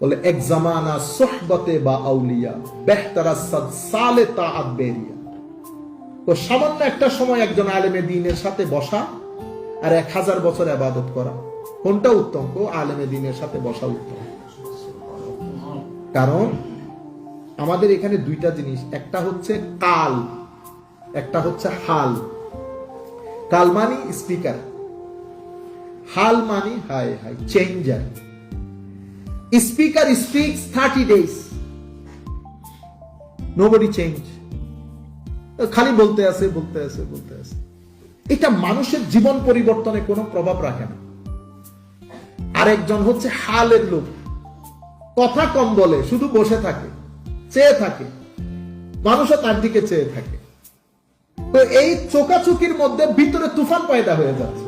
বলে এক জামানা সোহবতে বা আউলিয়া বেহতারা সালে তাআত বেরিয়া। তো সামান্য একটা সময় একজন আলেমে দ্বীনের সাথে বসা আর 1000 বছর ইবাদত করা, কোনটা উত্তম? আলেমে দ্বীনের সাথে বসা উত্তম। কারণ আমাদের এখানে দুইটা জিনিস, একটা হচ্ছে কাল, একটা হচ্ছে হাল। কাল মানি স্পিকার, হাল মানি high high changer. Speaker speaks 30 days, nobody change, খালি বলতে আছে বলতে আছে বলতে আছে। এটা মানুষের জীবন পরিবর্তনে কোনো প্রভাব রাখে না। আরেকজন হচ্ছে হালের লোক, কথা কম বলে, শুধু বসে থাকে, চেয়ে থাকে, মানুষও তার দিকে চেয়ে থাকে। তো এই চোকাচুকির মধ্যে ভিতরে তুফান পয়দা হয়ে যাচ্ছে,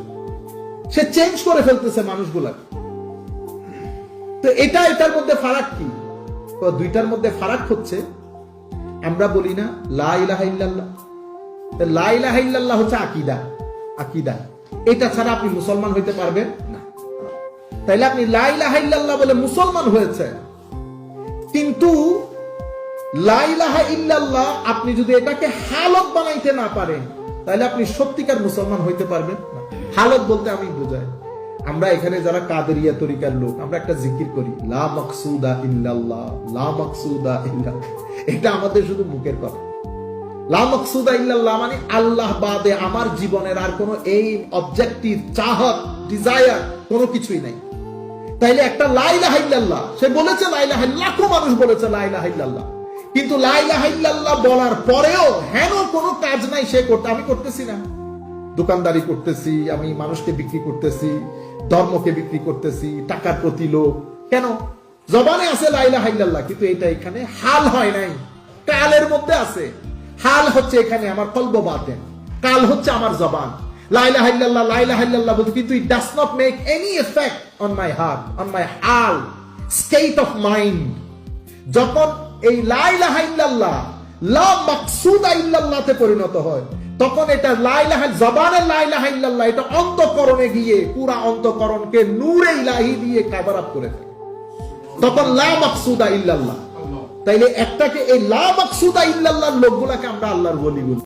সে চেঞ্জ করে ফেলতেছে মানুষগুলাকে। তো এটার মধ্যে ফারাক কি? তো দুইটার মধ্যে ফারাক হচ্ছে, আমরা বলি না লা ইলাহা ইল্লাল্লাহ, লা ইলাহা ইল্লাল্লাহ হচ্ছে আকীদা। আকীদা এটা ছাড়া আপনি মুসলমান হইতে পারবেন না। তাইলে আপনি লা ইলাহা ইল্লাল্লাহ বলে মুসলমান হয়েছে, কিন্তু লা ইলাহা ইল্লাল্লাহ আপনি যদি এটাকে হালত বানাইতে না পারেন, তাহলে আপনি সত্যিকার মুসলমান হইতে পারবেন না। হালত বলতে আমি বুঝাই, আমরা এখানে যারা কাদেরিয়া তরিকার লোক, আমরা একটা জিকির করি লা মাকসুদা ইল্লাল্লাহ, লা মাকসুদা ইল্লাল্লাহ। এটা আমাদের শুধু মুখের কথা। লা মাকসুদা ইল্লাল্লাহ মানে আল্লাহ বাদে আমার জীবনের আর কোনো এইম, অবজেক্টিভ, চাহত, ডিজায়ার কোনো কিছুই নাই। তাইলে একটা লা ইলাহা ইল্লাল্লাহ, সে বলেছে লা ইলাহা, লাখো মানুষ বলেছে লা ইলাহা ইল্লাল্লাহ, কিন্তু লা ইলাহা ইল্লাল্লাহ বলার পরেও হেন কোনো কাজ নাই সে করতে। আমি করতেছি না, দোকানদারি করতেছি, আমি মানুষকে বিক্রি করতেছি, ধর্মকে বিক্রি করতেছি, টাকার প্রতি লোভ। কেন? জবানে আছে লা ইলাহা ইল্লাল্লাহ, কিন্তু এটা এখানে হাল হয় নাই, কালের মধ্যে আছে। হাল হচ্ছে এখানে আমার কলব বাতেন, কাল হচ্ছে আমার জবান। লা ইলাহা ইল্লাল্লাহ, লা ইলাহা ইল্লাল্লাহ বলতে, কিন্তু it does not make any effect on my heart, on my হাল, state of mind। যখন এই লা ইলাহা ইল্লাল্লাহ লা মাকসুদা ইল্লাল্লাহ তে পরিণত হয়, তখন এটা লা ইলাহা, জবানের লা ইলাহা ইল্লাল্লাহ এটা অন্তঃকরণে গিয়ে পুরা অন্তঃকরণকে নূরে ইলাহি দিয়ে কভার আপ করে ফেলে, তখন লা মাকসুদা ইল্লাল্লাহ। তাইলে একটাকে এই লা মাকসুদা ইল্লাল্লাহর লোকগুলাকে আমরা আল্লাহর ওলি বলি।